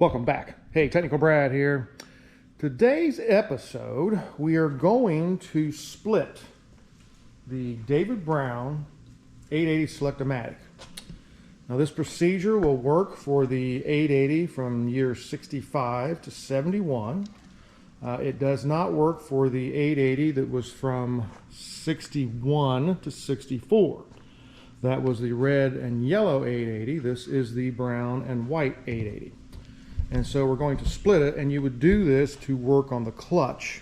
Welcome back. Hey, Technical Brad here. Today's episode, we are going to split the David Brown 880 Select-O-Matic. Now this procedure will work for the 880 from year 65 to 71. It does not work for the 880 that was from 61 to 64. That was the red and yellow 880. This is the brown and white 880. And so we're going to split it, and you would do this to work on the clutch.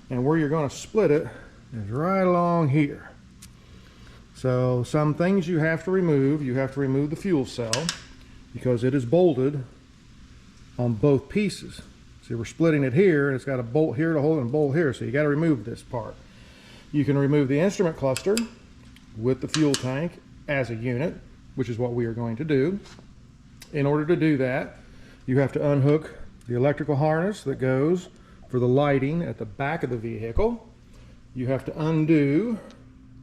And where you're going to split it is right along here. So some things you have to remove. You have to remove the fuel cell because it is bolted on both pieces. See, we're splitting it here, and it's got a bolt here to hold and a bolt here, so you got to remove this part. You can remove the instrument cluster with the fuel tank as a unit, which is what we are going to do. In order to do that, you have to unhook the electrical harness that goes for the lighting at the back of the vehicle. You have to undo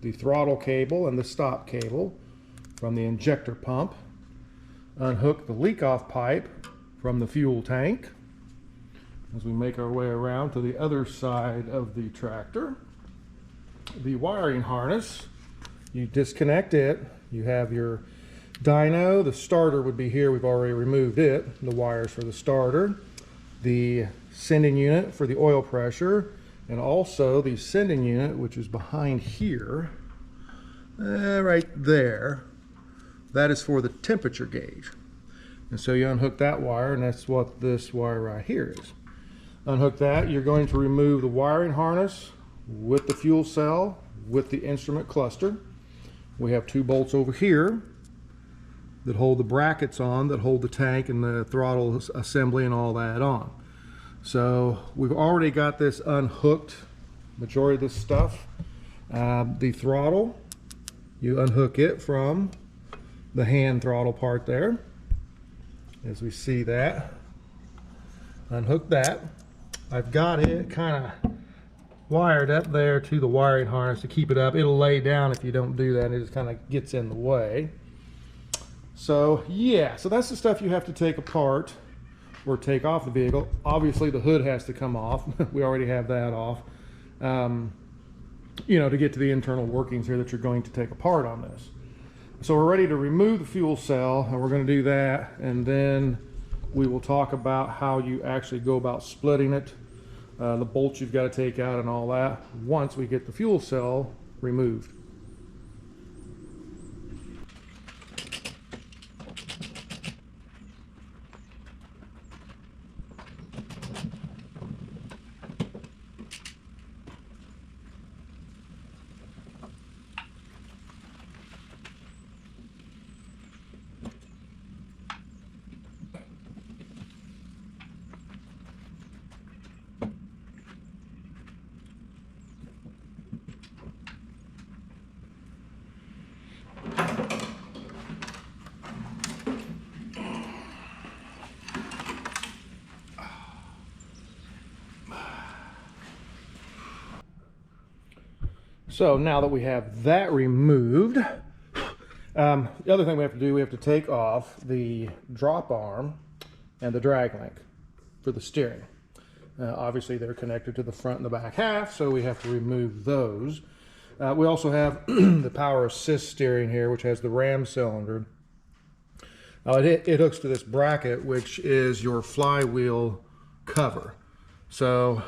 the throttle cable and the stop cable from the injector pump. Unhook the leak-off pipe from the fuel tank as we make our way around to the other side of the tractor. The wiring harness, you disconnect it. You have your dyno, the starter would be here, we've already removed it, the wires for the starter, the sending unit for the oil pressure, and also the sending unit, which is behind here, right there. That is for the temperature gauge. And so you unhook that wire, and that's what this wire right here is. Unhook that, you're going to remove the wiring harness with the fuel cell, with the instrument cluster. We have two bolts over here that hold the brackets on, that hold the tank and the throttle assembly and all that on. So we've already got this unhooked, majority of this stuff. The throttle, you unhook it from the hand throttle part there, as we see that. Unhook that. I've got it kind of wired up there to the wiring harness to keep it up. It'll lay down if you don't do that, and it just kind of gets in the way. So yeah, so that's the stuff you have to take apart or take off the vehicle. Obviously the hood has to come off. We already have that off. You know, to get to the internal workings here that you're going to take apart on this. So we're ready to remove the fuel cell, and we're going to do that, and then we will talk about how you actually go about splitting it, the bolts you've got to take out and all that once we get the fuel cell removed. So now that we have that removed, the other thing we have to do, we have to take off the drop arm and the drag link for the steering. Obviously they're connected to the front and the back half, so we have to remove those. We also have the power assist steering here, which has the ram cylinder. It hooks to this bracket, which is your flywheel cover. So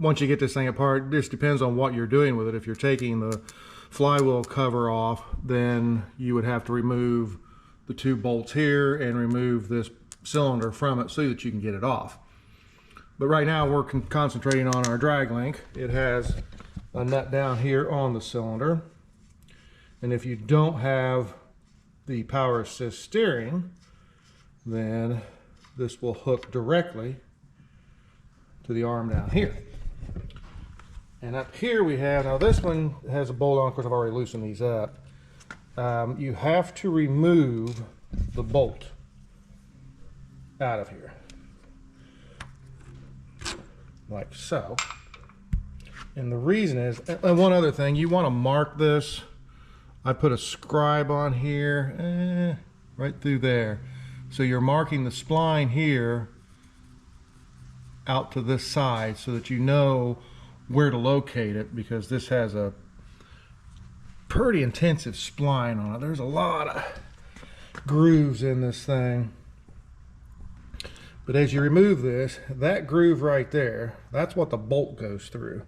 once you get this thing apart, this depends on what you're doing with it. If you're taking the flywheel cover off, then you would have to remove the two bolts here and remove this cylinder from it so that you can get it off. But right now we're concentrating on our drag link. It has a nut down here on the cylinder. And if you don't have the power assist steering, then this will hook directly to the arm down here. And up here we have, now this one has a bolt on, of course I've already loosened these up. You have to remove the bolt out of here. Like so. And the reason is, and one other thing, you want to mark this. I put a scribe on here, right through there. So you're marking the spline here out to this side so that you know where to locate it, because this has a pretty intensive spline on it. There's a lot of grooves in this thing. But as you remove this, that groove right there, that's what the bolt goes through.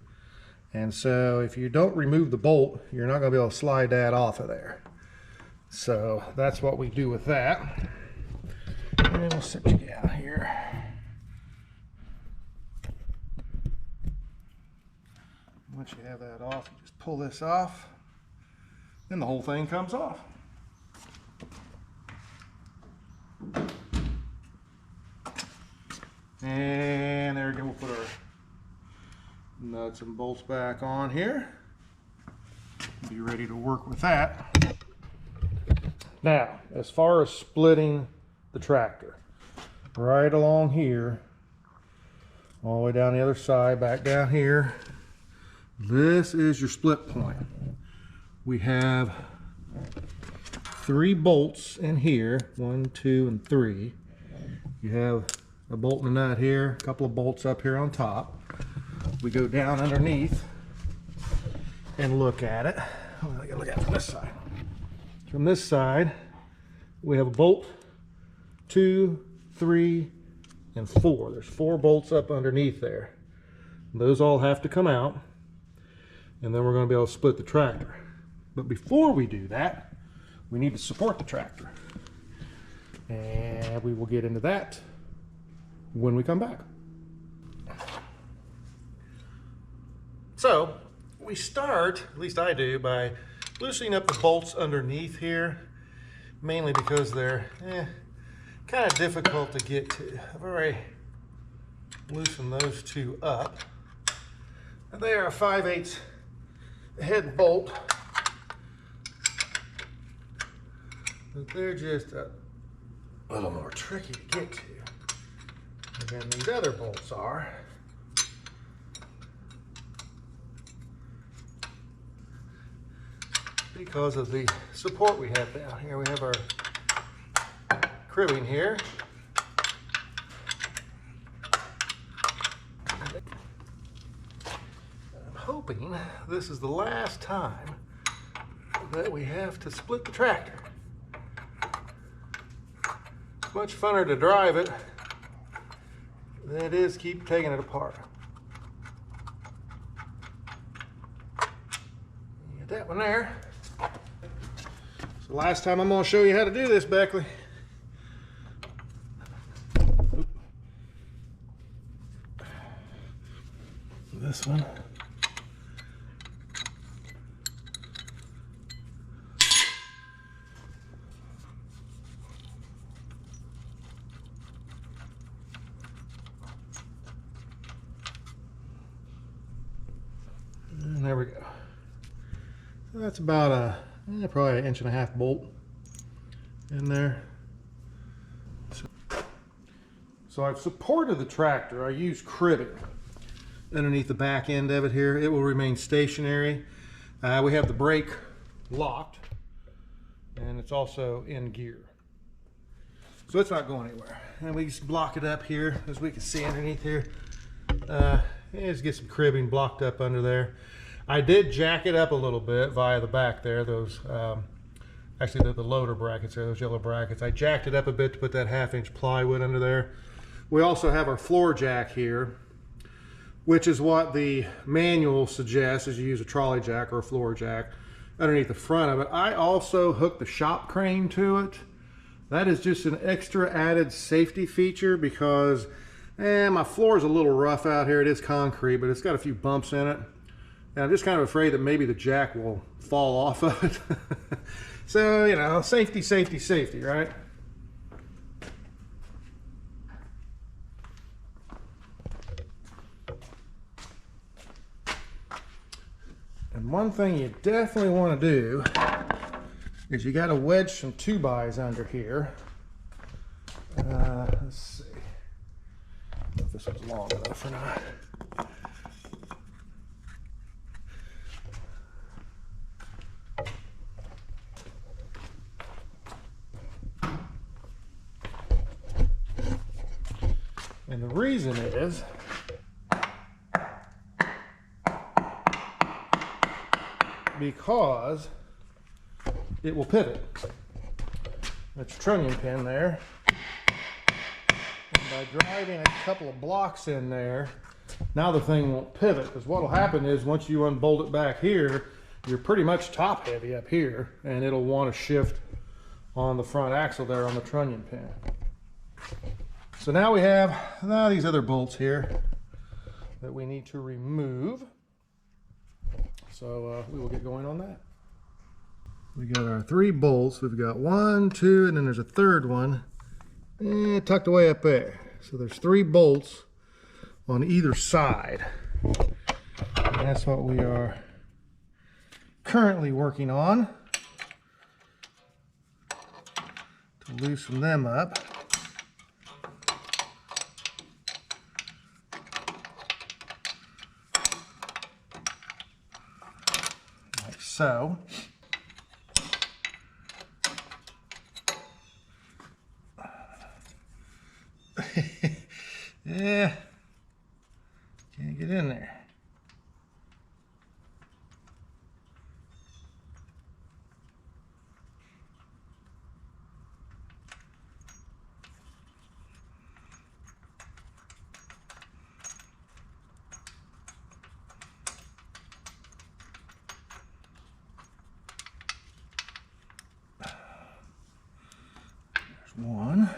And so if you don't remove the bolt, you're not going to be able to slide that off of there. So that's what we do with that. And we'll set you down here. Once you have that off, you just pull this off, then the whole thing comes off. And there we go, we'll put our nuts and bolts back on here. Be ready to work with that. Now, as far as splitting the tractor, right along here, all the way down the other side, back down here, this is your split point. We have 3 bolts in here, 1, 2, and 3. You have a bolt and a nut here, a couple of bolts up here on top. We go down underneath and look at it. Oh, I gotta look at it from this side. From this side, we have a bolt, 2, 3, and 4. There's 4 bolts up underneath there. Those all have to come out, and then we're going to be able to split the tractor. But before we do that, we need to support the tractor. And we will get into that when we come back. So we start, at least I do, by loosening up the bolts underneath here, mainly because they're kind of difficult to get to. I've already loosened those 2 up. And they are a 5/8 head bolt, but they're just a little more tricky to get to than these other bolts are. Because of the support we have down here. We have our cribbing here. I'm hoping this is the last time that we have to split the tractor. It's much funner to drive it than it is keep taking it apart. Get that one there. So last time I'm going to show you how to do this, Beckley. This one. And there we go. So that's about probably an 1.5 inch bolt in there. So I've supported the tractor. I use cribbing underneath the back end of it here. It will remain stationary. We have the brake locked, and it's also in gear. So it's not going anywhere. And we just block it up here, as we can see underneath here. Just get some cribbing blocked up under there. I did jack it up a little bit via the back there, those, actually the loader brackets there, those yellow brackets. I jacked it up a bit to put that 1/2 inch plywood under there. We also have our floor jack here, which is what the manual suggests, is you use a trolley jack or a floor jack underneath the front of it. I also hooked the shop crane to it. That is just an extra added safety feature because my floor is a little rough out here. It is concrete, but it's got a few bumps in it. And I'm just kind of afraid that maybe the jack will fall off of it. So, you know, safety, safety, safety, right? And one thing you definitely want to do is you got to wedge some 2x under here. Let's see if this was long enough or not. And the reason is because it will pivot. That's your trunnion pin there. And by driving a couple of blocks in there, now the thing won't pivot, because what will happen is once you unbolt it back here, you're pretty much top heavy up here, and it'll want to shift on the front axle there on the trunnion pin. So now we have these other bolts here that we need to remove. So we will get going on that. We got our 3 bolts. We've got 1, 2, and then there's a third one tucked away up there. So there's 3 bolts on either side. And that's what we are currently working on to loosen them up. Like so. Yeah, can't get in there. There's one.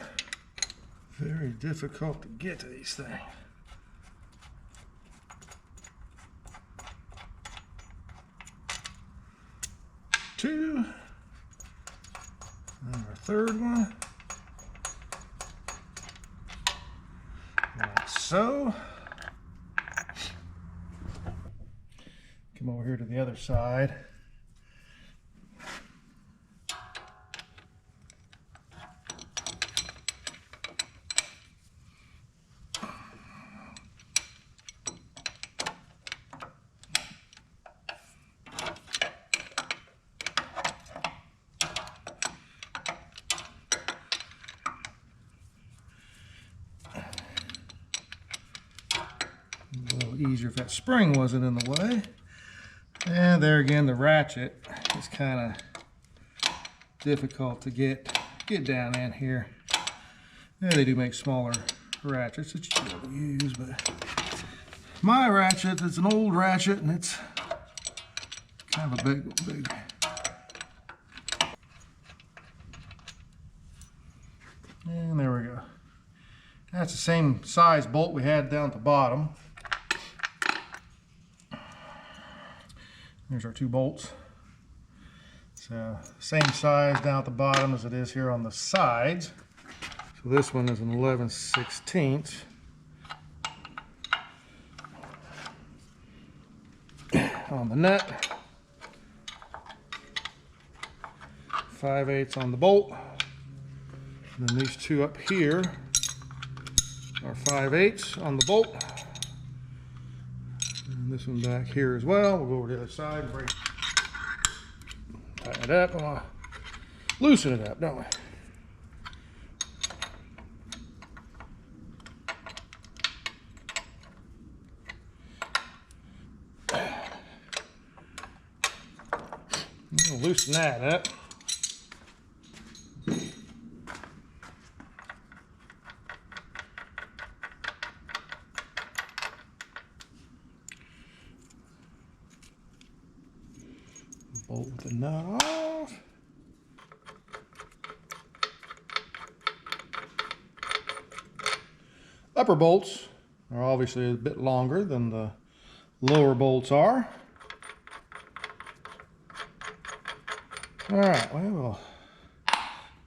Very difficult to get to these things. Two. And our third one. Like so. Come over here to the other side. Easier if that spring wasn't in the way. And there again, the ratchet is kind of difficult to get down in here. Yeah, they do make smaller ratchets that you should be able to use, but my ratchet is an old ratchet and it's kind of a big. And there we go. That's the same size bolt we had down at the bottom. Here's our 2 bolts. So same size down at the bottom as it is here on the sides. So this one is an 11/16. On the nut. 5/8 on the bolt. And then these 2 up here are 5/8 on the bolt. And this one back here as well. We'll go over to the other side and tighten it up. And loosen it up, don't we? We'll loosen that up. Bolt with the nut off. Upper bolts are obviously a bit longer than the lower bolts are. All right, well, we'll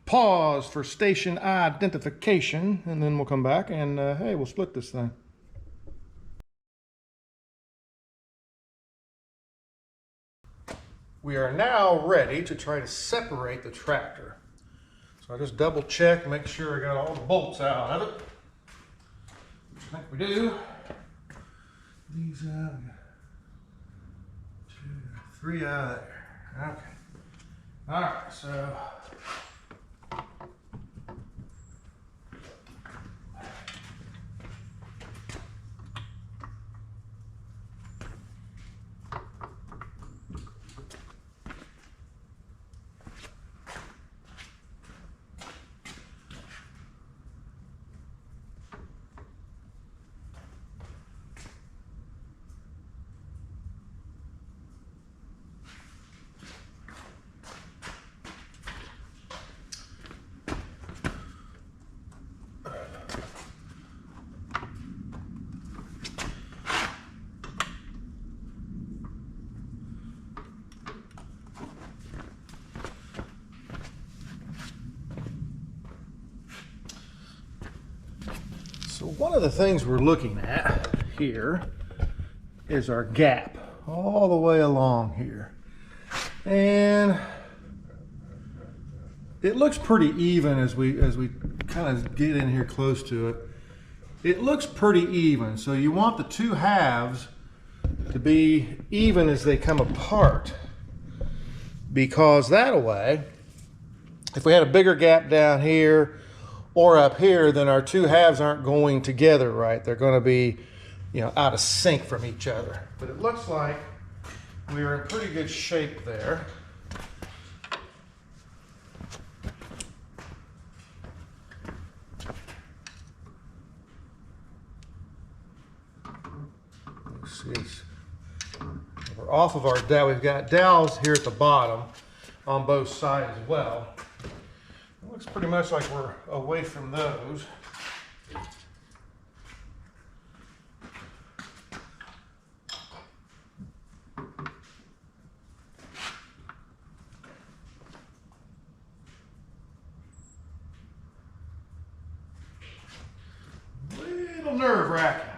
pause for station identification, and then we'll come back and, hey, we'll split this thing. We are now ready to try to separate the tractor. So I just double check, make sure I got all the bolts out of it. Which I think we do. These out, 2, 3 out of there. Okay. All right, so So one of the things we're looking at here is our gap all the way along here. And it looks pretty even as we kind of get in here close to it. It looks pretty even. So you want the two halves to be even as they come apart, because that way, if we had a bigger gap down here or up here, then our two halves aren't going together right. They're going to be, out of sync from each other. But it looks like we are in pretty good shape there. Let's see. We're off of our dowel. We've got dowels here at the bottom on both sides as well. It looks pretty much like we're away from those. Little nerve-wracking.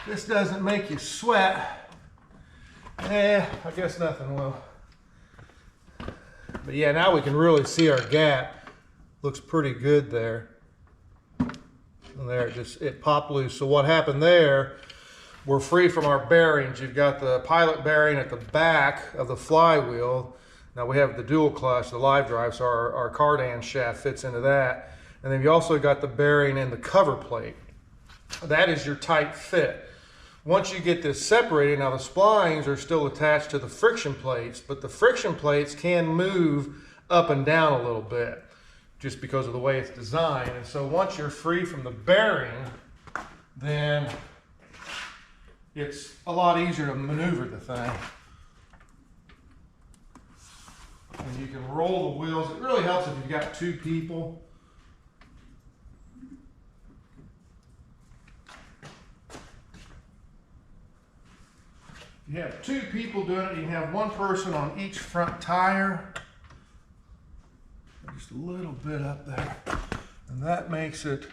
This doesn't make you sweat. I guess nothing will. But yeah, now we can really see our gap. Looks pretty good there. And there, it popped loose. So what happened there, we're free from our bearings. You've got the pilot bearing at the back of the flywheel. Now we have the dual clutch, the live drive, so our cardan shaft fits into that. And then you also got the bearing in the cover plate. That is your tight fit. Once you get this separated, now the splines are still attached to the friction plates, but the friction plates can move up and down a little bit just because of the way it's designed. And so once you're free from the bearing, then it's a lot easier to maneuver the thing. And you can roll the wheels. It really helps if you've got two people. You have two people doing it. You can have one person on each front tire. Just a little bit up there. And that makes it...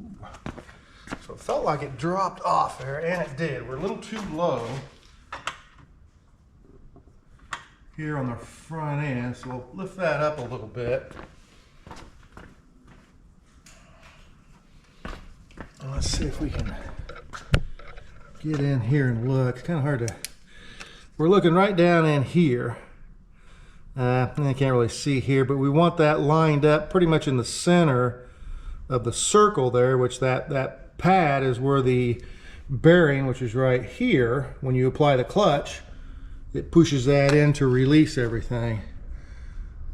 Ooh. So it felt like it dropped off there, and it did. We're a little too low here on the front end, so we'll lift that up a little bit. And let's see if we can get in here and look. It's kind of hard to... We're looking right down in here. I can't really see here, but we want that lined up pretty much in the center of the circle there, which that pad is where the bearing, which is right here, when you apply the clutch, it pushes that in to release everything.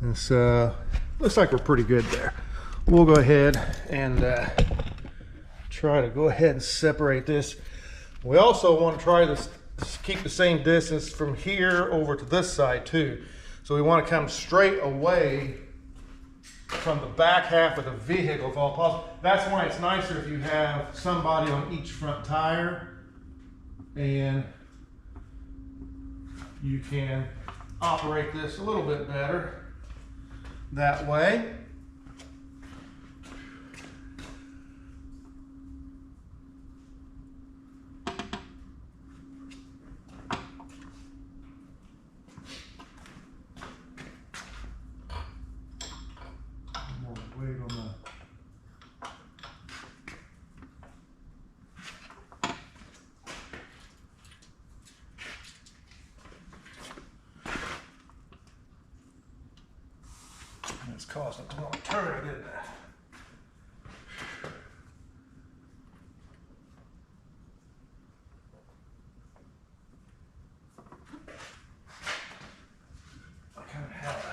And so looks like we're pretty good there. We'll go ahead and try to go ahead and separate this. We also want to try to keep the same distance from here over to this side too. So we want to come straight away from the back half of the vehicle if all possible. That's why it's nicer if you have somebody on each front tire and you can operate this a little bit better that way. It's causing a long turn, isn't it? I kind of have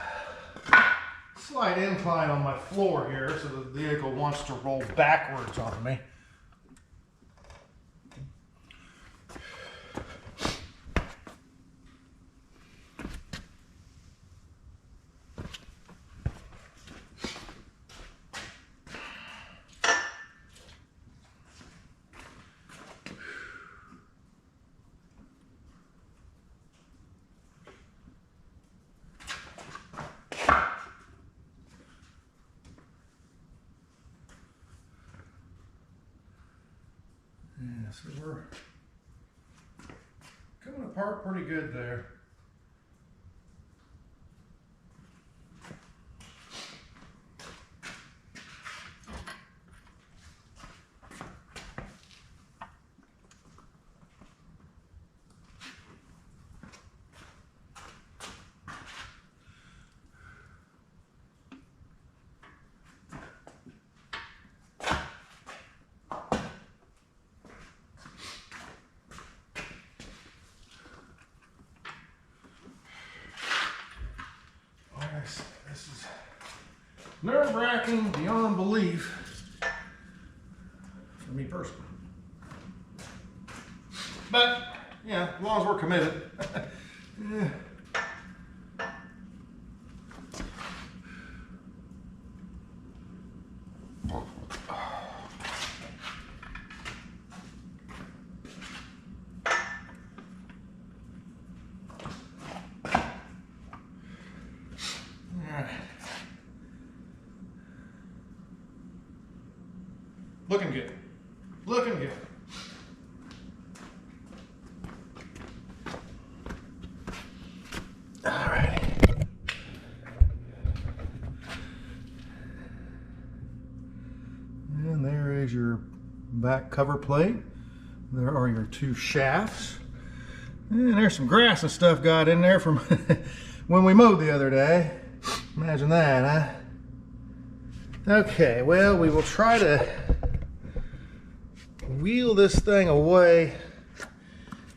a slight incline on my floor here, so the vehicle wants to roll backwards on me. Yeah, so we're coming apart pretty good there. This is nerve-wracking beyond belief for me personally. But, yeah, as long as we're committed. Yeah. Looking good. Looking good. All right. And there is your back cover plate. There are your two shafts. And there's some grass and stuff got in there from when we mowed the other day. Imagine that, huh? Okay, well, we will try to wheel this thing away,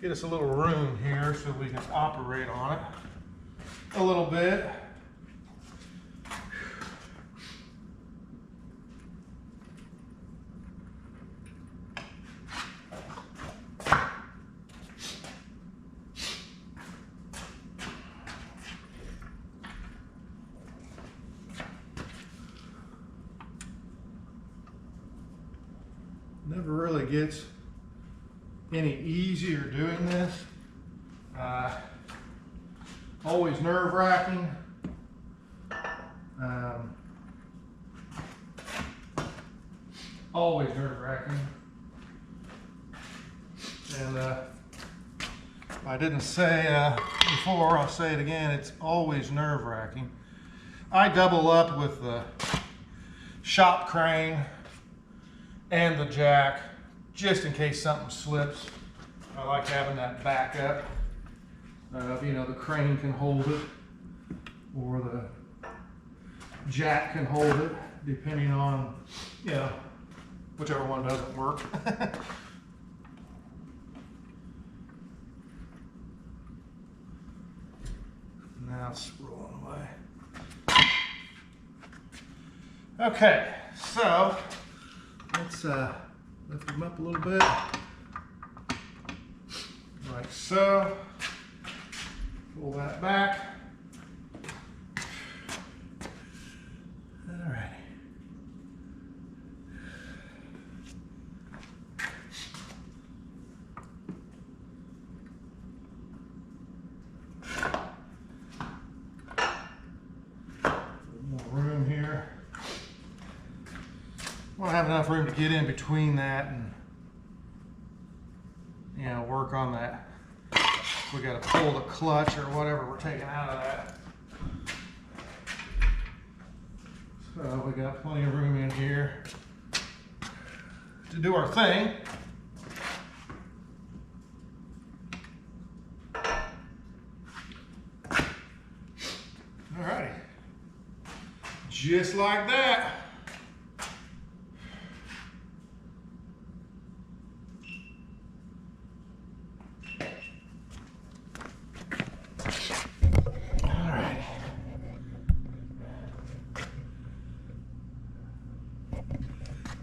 get us a little room here so we can operate on it a little bit. Never really gets any easier doing this. Always nerve-wracking. Always nerve-wracking. And if I didn't say before, I'll say it again, it's always nerve-wracking. I double up with the shop crane and the jack, just in case something slips. I like having that backup. You know, the crane can hold it, or the jack can hold it, depending on, you know, whichever one doesn't work. Now it's rolling away. Okay, so let's lift them up a little bit, like so. Pull that back. All right. More room here. I have enough room to get in between that and, you know, work on that. We got to pull the clutch or whatever we're taking out of that. So we got plenty of room in here to do our thing. All righty. Just like that.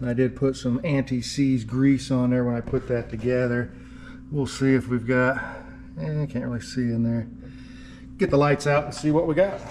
I did put some anti-seize grease on there when I put that together. We'll see if we've got, I can't really see in there. Get the lights out and see what we got.